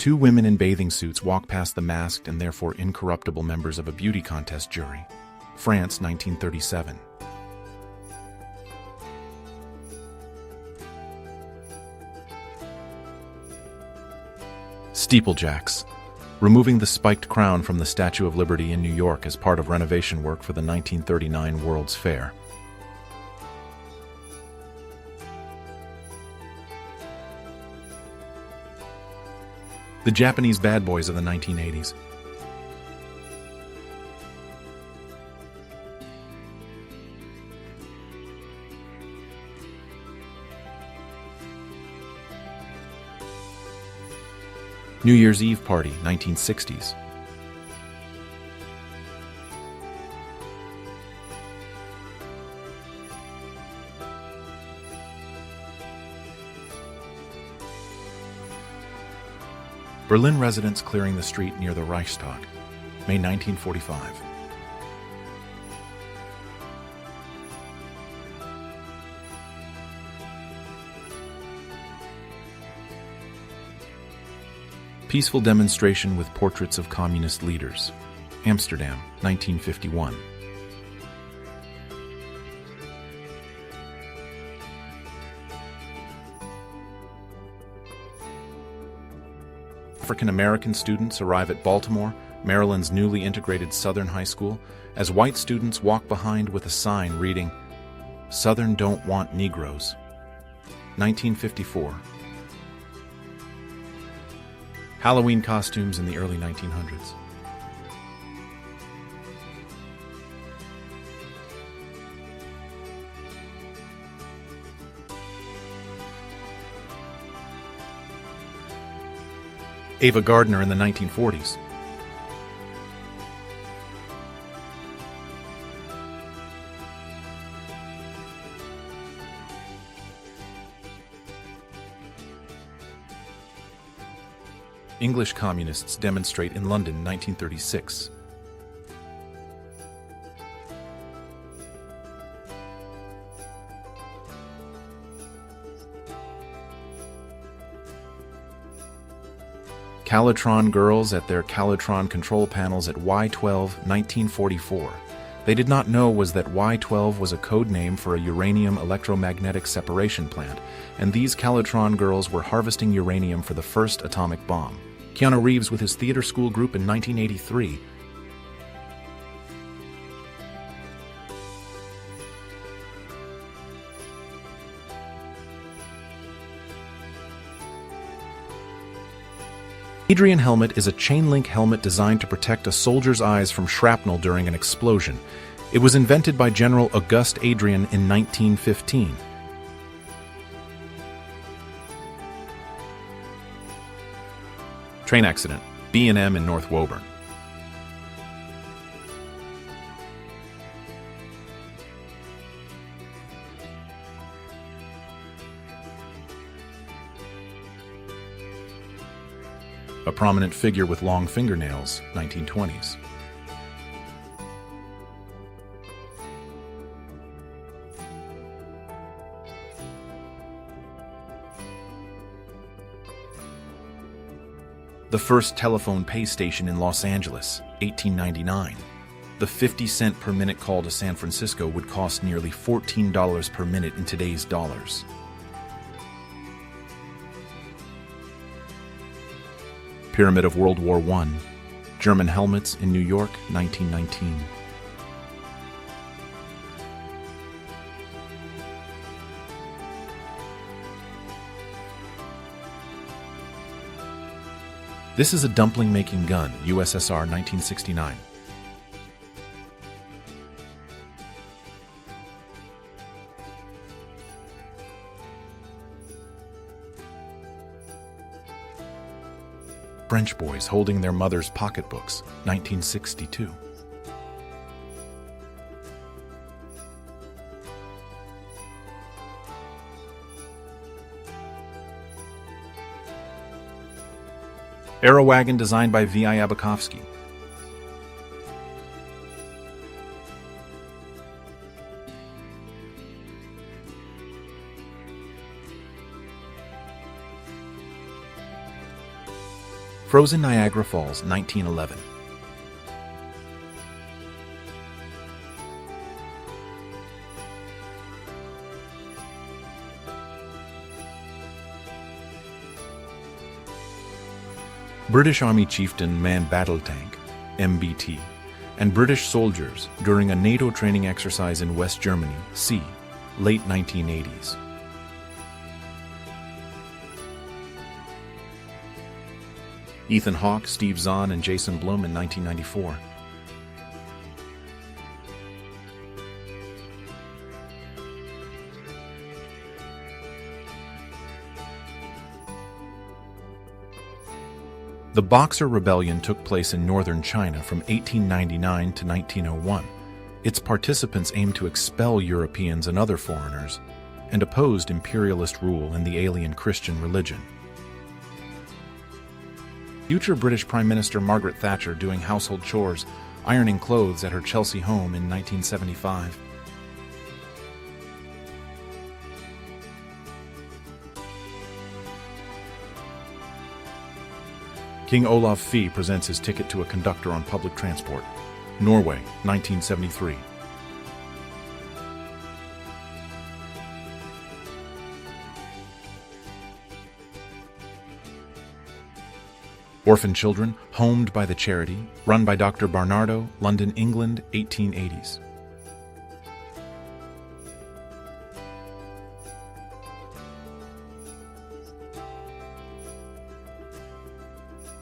Two women in bathing suits walk past the masked and therefore incorruptible members of a beauty contest jury. France, 1937. Steeplejacks. Removing the spiked crown from the Statue of Liberty in New York as part of renovation work for the 1939 World's Fair. The Japanese bad boys of the 1980s. New Year's Eve Party, 1960s. Berlin residents clearing the street near the Reichstag, May 1945. Peaceful demonstration with portraits of communist leaders, Amsterdam, 1951. African-American students arrive at Baltimore, Maryland's newly integrated Southern High School, as white students walk behind with a sign reading, "Southern don't want Negroes." 1954. Halloween costumes in the early 1900s. Ava Gardner in the 1940s. English communists demonstrate in London, 1936. Callotron girls at their Callotron control panels at Y12, 1944. They did not know was that Y12 was a code name for a uranium electromagnetic separation plant, and these Callotron girls were harvesting uranium for the first atomic bomb. Keanu Reeves with his theater school group in 1983. Adrian helmet is a chain-link helmet designed to protect a soldier's eyes from shrapnel during an explosion. It was invented by General Auguste Adrien in 1915. Train accident, B&M in North Woburn. A prominent figure with long fingernails, 1920s. The first telephone pay station in Los Angeles, 1899. The 50-cent per minute call to San Francisco would cost nearly $14 per minute in today's dollars. Pyramid of World War I. German helmets in New York, 1919. This is a dumpling-making gun, USSR, 1969. French boys holding their mother's pocketbooks, 1962. Aero wagon designed by V.I. Abakovsky. Frozen Niagara Falls, 1911. British Army chieftain manned battle tank, MBT, and British soldiers during a NATO training exercise in West Germany, c. late 1980s. Ethan Hawke, Steve Zahn, and Jason Blum in 1994. The Boxer Rebellion took place in northern China from 1899 to 1901. Its participants aimed to expel Europeans and other foreigners, and opposed imperialist rule and the alien Christian religion. Future British Prime Minister Margaret Thatcher doing household chores, ironing clothes at her Chelsea home in 1975. King Olav Fee presents his ticket to a conductor on public transport. Norway, 1973. Orphan children, homed by the charity, run by Dr. Barnardo, London, England, 1880s.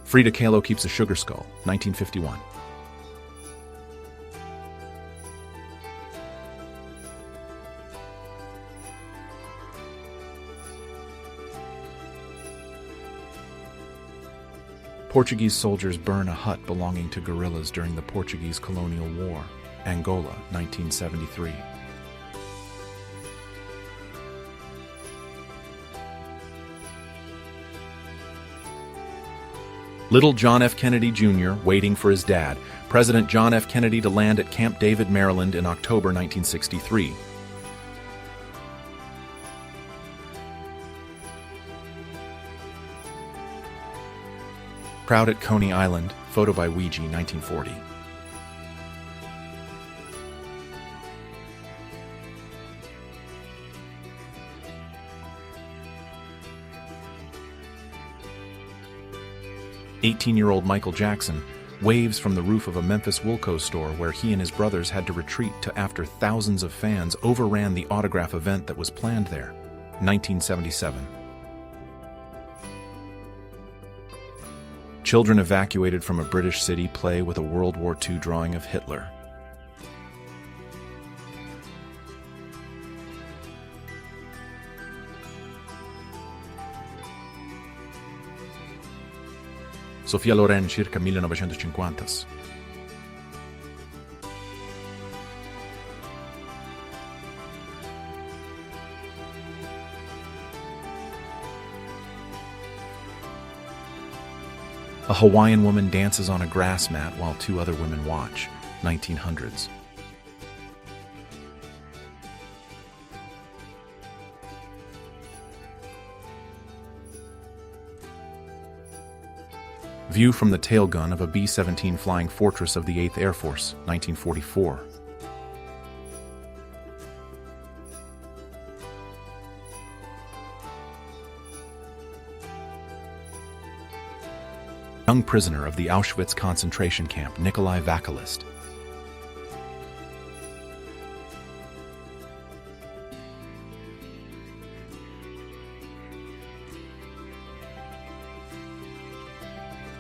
Frida Kahlo keeps a sugar skull, 1951. Portuguese soldiers burn a hut belonging to guerrillas during the Portuguese colonial war, Angola, 1973. Little John F. Kennedy Jr. waiting for his dad, President John F. Kennedy to land at Camp David, Maryland in October 1963. Proud at Coney Island, photo by Ouija, 1940. "18-year-old Michael Jackson waves from the roof of a Memphis Wilco store where he and his brothers had to retreat to after thousands of fans overran the autograph event that was planned there, 1977. Children evacuated from a British city play with a World War II drawing of Hitler. Sofia Loren, circa 1950. A Hawaiian woman dances on a grass mat while two other women watch, 1900s. View from the tail gun of a B-17 Flying Fortress of the 8th Air Force, 1944. Young prisoner of the Auschwitz concentration camp, Nikolai Vakalist.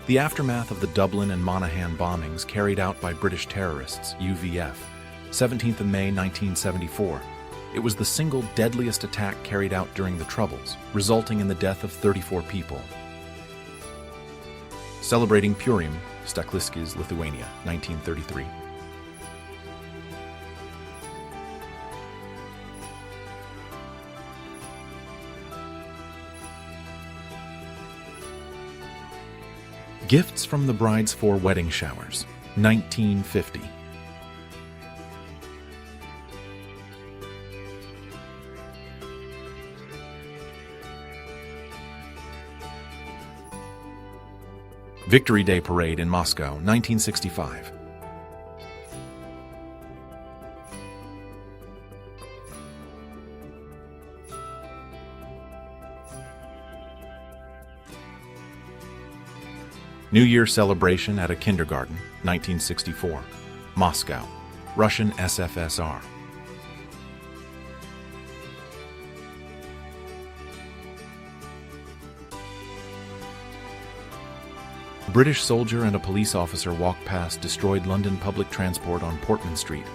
The aftermath of the Dublin and Monaghan bombings carried out by British terrorists, UVF, 17th of May 1974. It was the single deadliest attack carried out during the Troubles, resulting in the death of 34 people. Celebrating Purim, Stakliskis, Lithuania, 1933. Gifts from the bride's 4 wedding showers, 1950. Victory Day Parade in Moscow, 1965. New Year celebration at a kindergarten, 1964. Moscow, Russian SFSR. A British soldier and a police officer walked past destroyed London public transport on Portman Street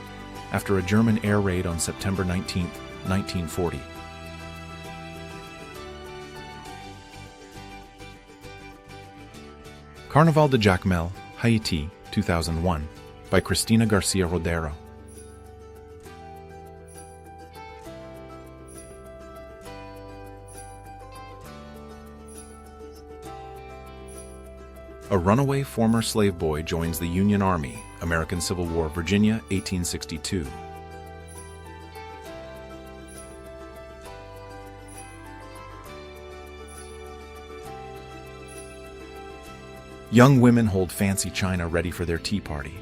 after a German air raid on September 19, 1940. Carnaval de Jacmel, Haiti, 2001, by Cristina Garcia Rodero. A runaway former slave boy joins the Union Army, American Civil War, Virginia, 1862. Young women hold fancy china ready for their tea party.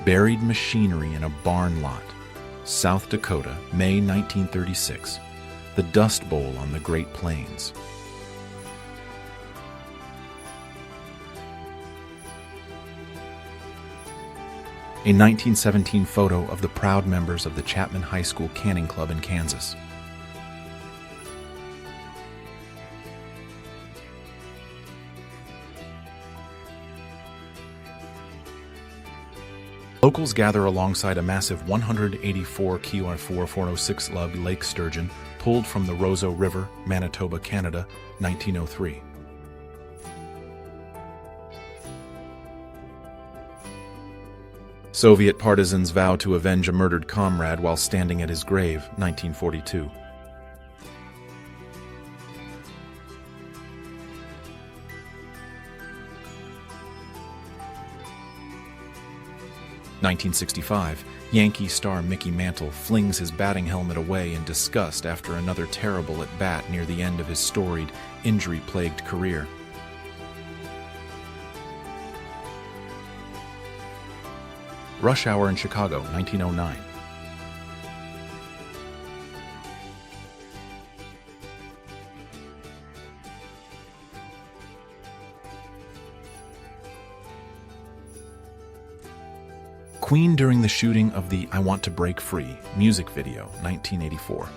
Buried machinery in a barn lot. South Dakota, May 1936. The Dust Bowl on the Great Plains. A 1917 photo of the proud members of the Chapman High School Canning Club in Kansas. Locals gather alongside a massive 184 kilo 406 lake sturgeon pulled from the Roseau River, Manitoba, Canada, 1903. Soviet partisans vow to avenge a murdered comrade while standing at his grave, 1942. (1965), Yankee star Mickey Mantle flings his batting helmet away in disgust after another terrible at-bat near the end of his storied, injury-plagued career. Rush Hour in Chicago, 1909. Queen during the shooting of the I Want to Break Free music video, 1984.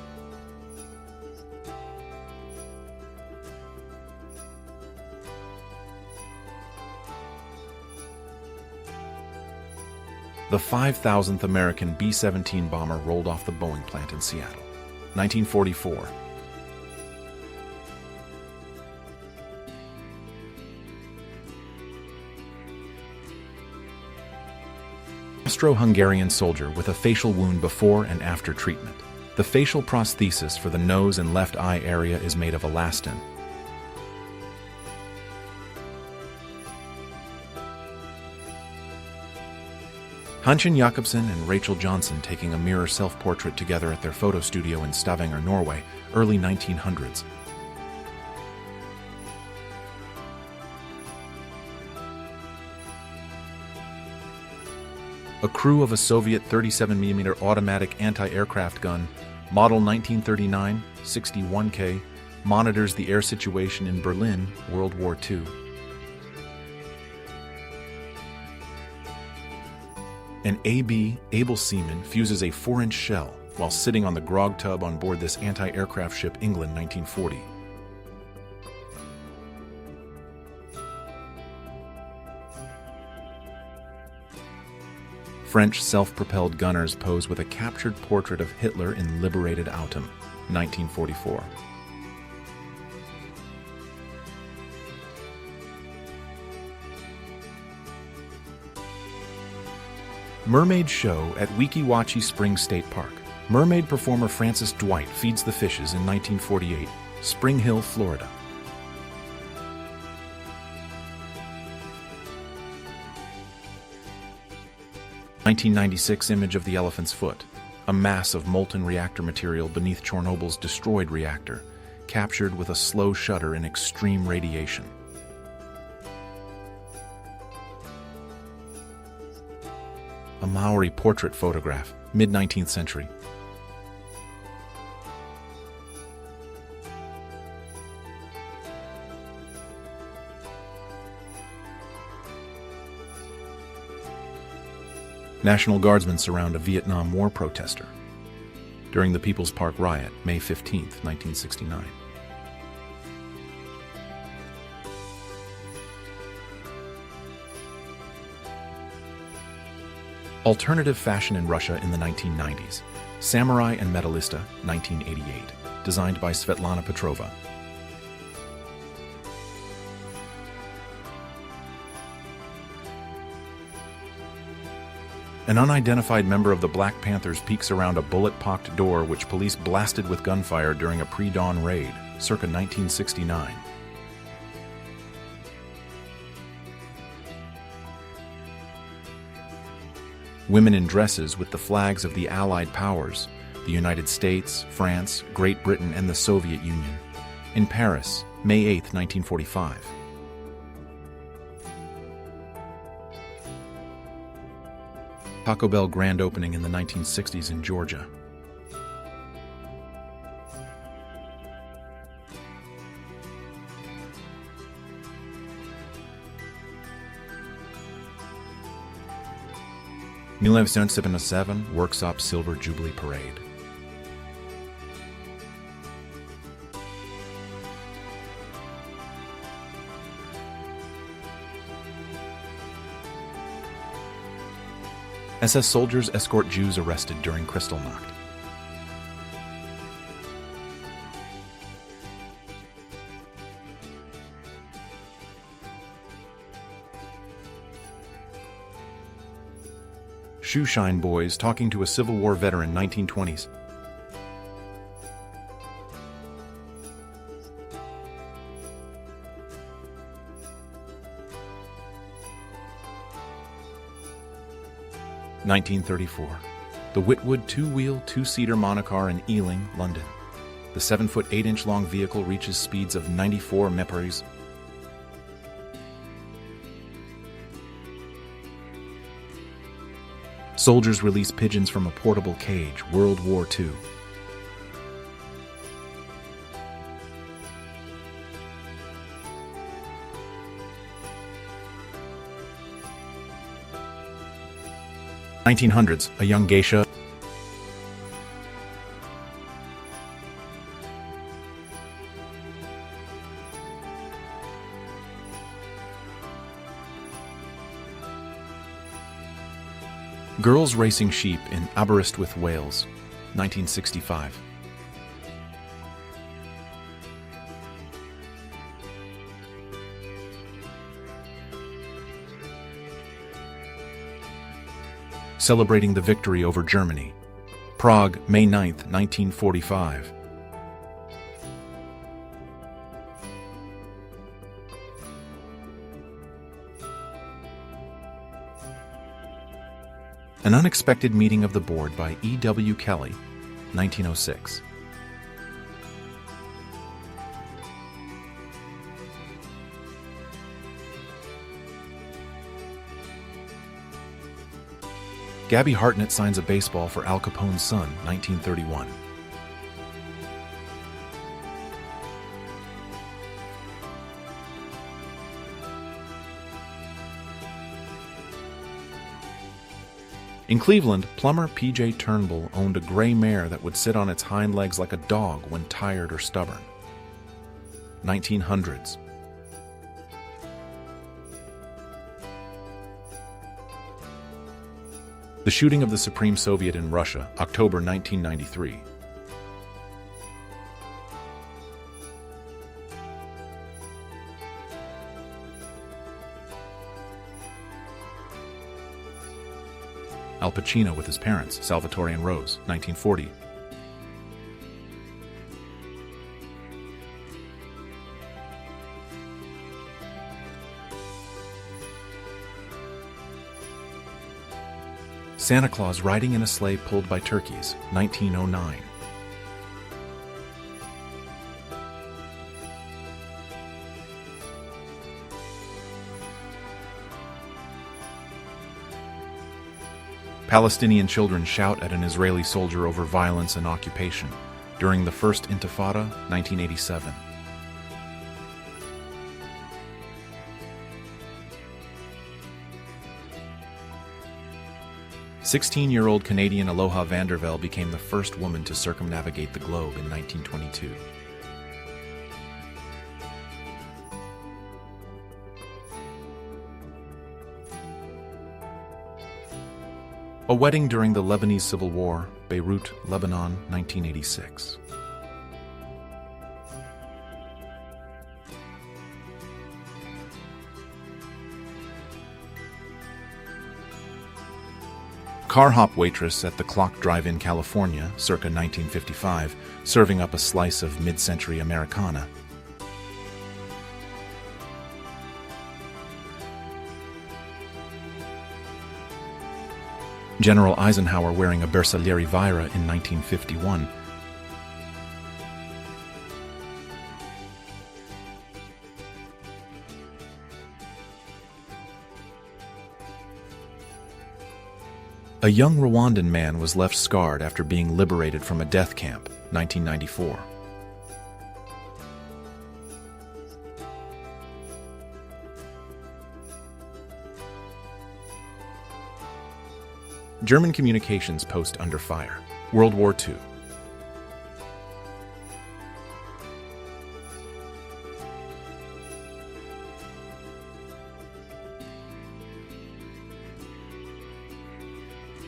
The 5,000th American B-17 bomber rolled off the Boeing plant in Seattle, 1944. Austro-Hungarian soldier with a facial wound before and after treatment. The facial prosthesis for the nose and left eye area is made of elastin. Hanshin Jakobsen and Rachel Johnson taking a mirror self-portrait together at their photo studio in Stavanger, Norway, early 1900s. A crew of a Soviet 37mm automatic anti-aircraft gun, model 1939, 61K, monitors the air situation in Berlin, World War II. An able seaman fuses a 4-inch shell while sitting on the grog tub on board this anti-aircraft ship England, 1940. French self-propelled gunners pose with a captured portrait of Hitler in liberated Autumn, 1944. Mermaid show at Weeki Wachee Springs State Park. Mermaid performer Frances Dwight feeds the fishes in 1948, Spring Hill, Florida. 1996 image of the elephant's foot, a mass of molten reactor material beneath Chernobyl's destroyed reactor, captured with a slow shutter in extreme radiation. A Maori portrait photograph, mid-19th century. National Guardsmen surround a Vietnam War protester during the People's Park riot, May 15, 1969. Alternative fashion in Russia in the 1990s. Samurai and Medalista, 1988, designed by Svetlana Petrova. An unidentified member of the Black Panthers peeks around a bullet-pocked door which police blasted with gunfire during a pre-dawn raid, circa 1969. Women in dresses with the flags of the Allied powers, the United States, France, Great Britain, and the Soviet Union. In Paris, May 8, 1945. Taco Bell grand opening in the 1960s in Georgia. (1977) Worksop Silver Jubilee Parade. SS soldiers escort Jews arrested during Kristallnacht. Shoeshine boys talking to a Civil War veteran, 1920s. (1934). The Whitwood two-wheel, two-seater monocar in Ealing, London. The 7-foot 8-inch long vehicle reaches speeds of 94 mph. Soldiers release pigeons from a portable cage, World War II. (1900s), a young geisha. Girls racing sheep in Aberystwyth, Wales, 1965. Celebrating the victory over Germany. Prague, May 9, 1945. An Unexpected Meeting of the Board by E.W. Kelly, 1906. Gabby Hartnett signs a baseball for Al Capone's son, 1931. In Cleveland, plumber P.J. Turnbull owned a gray mare that would sit on its hind legs like a dog when tired or stubborn. 1900s. The shooting of the Supreme Soviet in Russia, October 1993. Al Pacino with his parents, Salvatore and Rose, 1940. Santa Claus riding in a sleigh pulled by turkeys, 1909. Palestinian children shout at an Israeli soldier over violence and occupation during the First Intifada, 1987. "16-year-old Canadian Aloha Vandervelde became the first woman to circumnavigate the globe in 1922. A wedding during the Lebanese Civil War, Beirut, Lebanon, 1986. Car hop waitress at the Clock Drive-In, California, circa 1955, serving up a slice of mid-century Americana. General Eisenhower wearing a Bersaglieri Vira in 1951. A young Rwandan man was left scarred after being liberated from a death camp, 1994. German communications post under fire, World War II.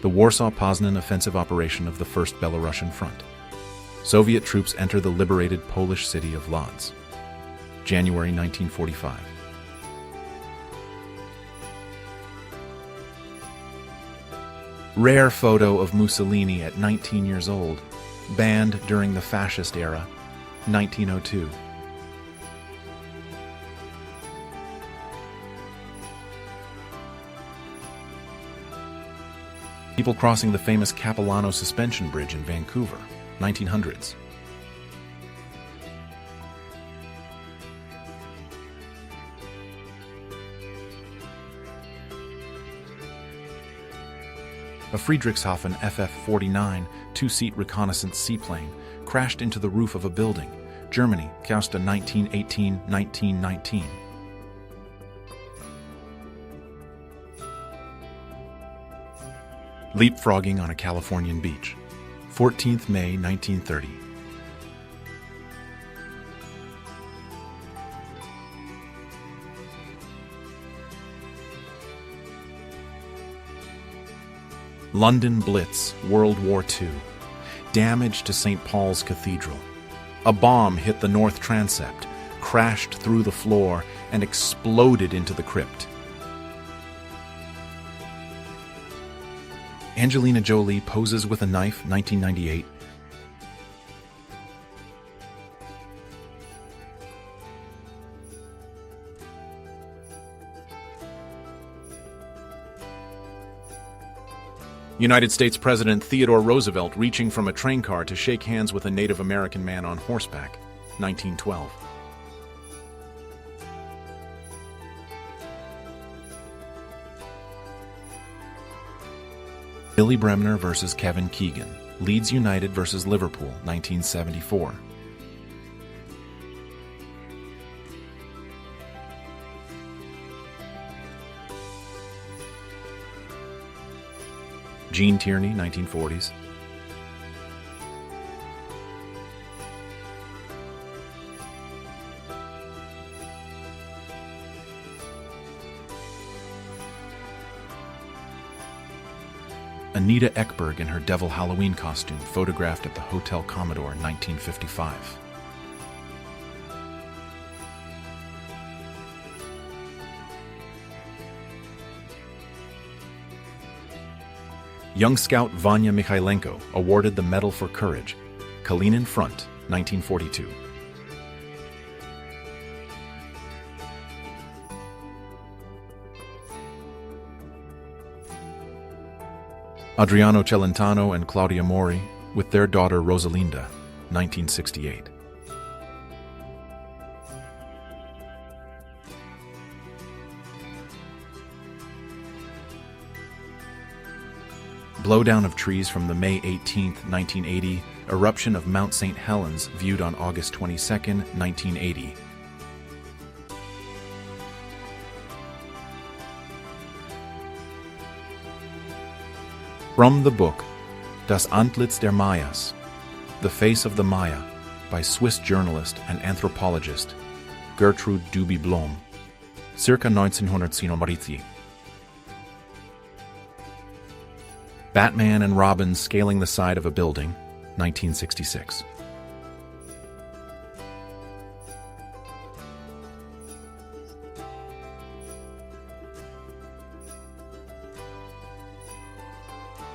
The Warsaw-Poznan offensive operation of the First Belarusian Front. Soviet troops enter the liberated Polish city of Lodz. January 1945. Rare photo of Mussolini at 19 years old, banned during the fascist era, 1902. People crossing the famous Capilano Suspension Bridge in Vancouver, 1900s. A Friedrichshafen FF-49 two-seat reconnaissance seaplane crashed into the roof of a building, Germany, Kausta 1918-1919. Leapfrogging on a Californian beach, 14th May 1930. London Blitz, World War II. Damage to St. Paul's Cathedral. A bomb hit the north transept, crashed through the floor, and exploded into the crypt. Angelina Jolie poses with a knife, 1998. United States President Theodore Roosevelt reaching from a train car to shake hands with a Native American man on horseback, 1912. Billy Bremner versus Kevin Keegan, Leeds United versus Liverpool, 1974. Gene Tierney, 1940s. Anita Ekberg in her Devil Halloween costume, photographed at the Hotel Commodore, 1955. Young Scout Vanya Mikhailenko awarded the Medal for Courage, Kalinin Front, 1942. Adriano Celentano and Claudia Mori, with their daughter Rosalinda, 1968. Blowdown of trees from the May 18, 1980, eruption of Mount St. Helens viewed on August 22, 1980. From the book, Das Antlitz der Mayas, The Face of the Maya, by Swiss journalist and anthropologist Gertrude Duby-Blom, circa 1947. Batman and Robin scaling the side of a building, 1966.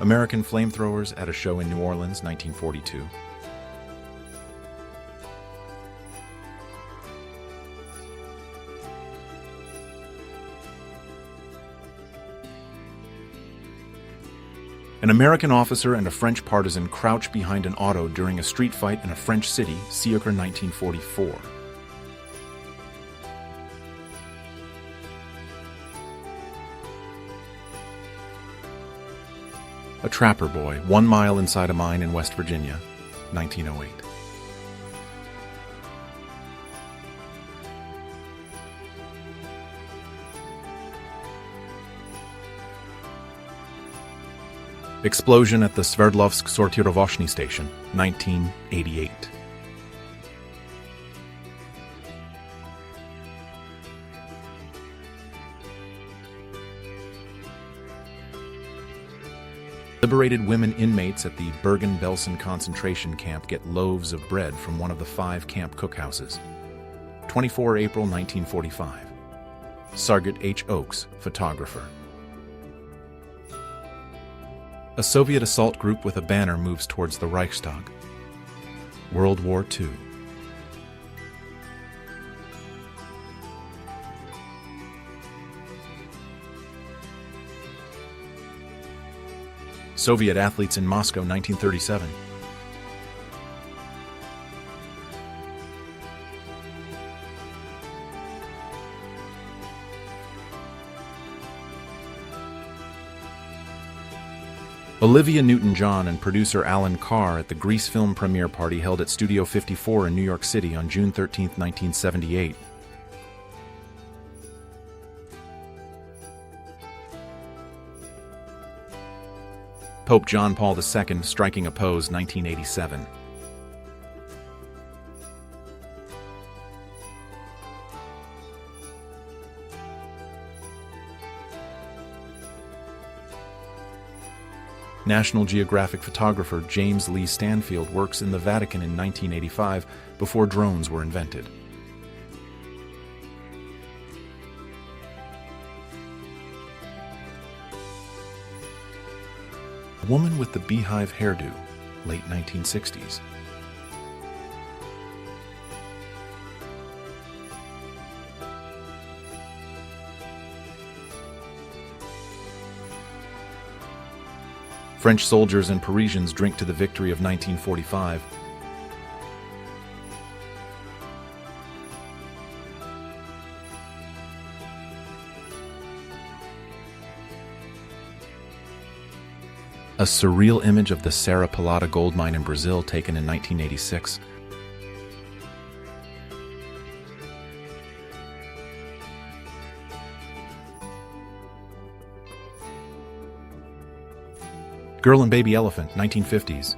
American flamethrowers at a show in New Orleans, 1942. An American officer and a French partisan crouch behind an auto during a street fight in a French city, circa 1944. A trapper boy, 1 mile inside a mine in West Virginia, 1908. Explosion at the Sverdlovsk Sortirovoshny station, 1988. Liberated women inmates at the Bergen-Belsen concentration camp get loaves of bread from one of the 5 camp cookhouses. 24 April 1945. Sargent H. Oakes, photographer. A Soviet assault group with a banner moves towards the Reichstag. World War II. Soviet athletes in Moscow, 1937. Olivia Newton-John and producer Alan Carr at the Grease film premiere party held at Studio 54 in New York City on June 13, 1978. Pope John Paul II striking a pose, 1987. National Geographic photographer James Lee Stanfield works in the Vatican in 1985 before drones were invented. Woman with the beehive hairdo, late 1960s. French soldiers and Parisians drink to the victory of 1945. A surreal image of the Serra Pelada gold mine in Brazil taken in 1986. Girl and Baby Elephant, 1950s.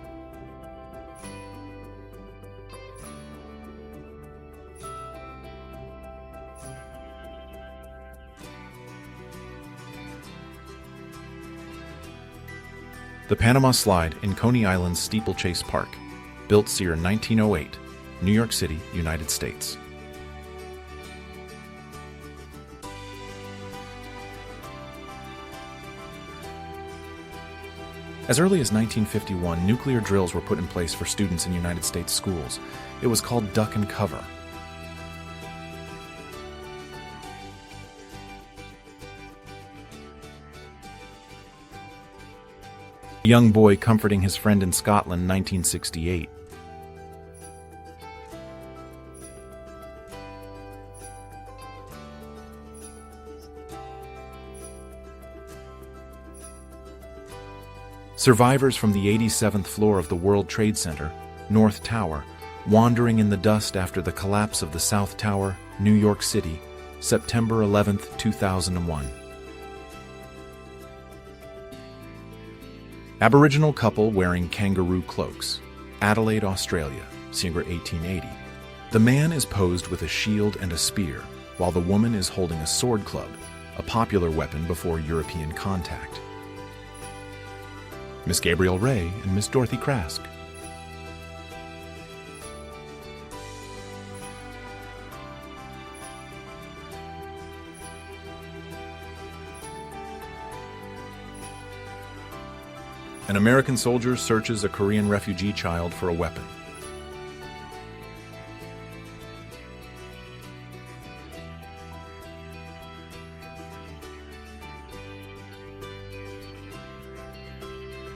The Panama Slide in Coney Island's Steeplechase Park, built circa 1908, New York City, United States. As early as 1951, nuclear drills were put in place for students in United States schools. It was called duck and cover. A young boy comforting his friend in Scotland, 1968. Survivors from the 87th floor of the World Trade Center, North Tower, wandering in the dust after the collapse of the South Tower, New York City, September 11, 2001. Aboriginal couple wearing kangaroo cloaks, Adelaide, Australia, circa 1880. The man is posed with a shield and a spear, while the woman is holding a sword club, a popular weapon before European contact. Miss Gabrielle Ray and Miss Dorothy Krask. An American soldier searches a Korean refugee child for a weapon.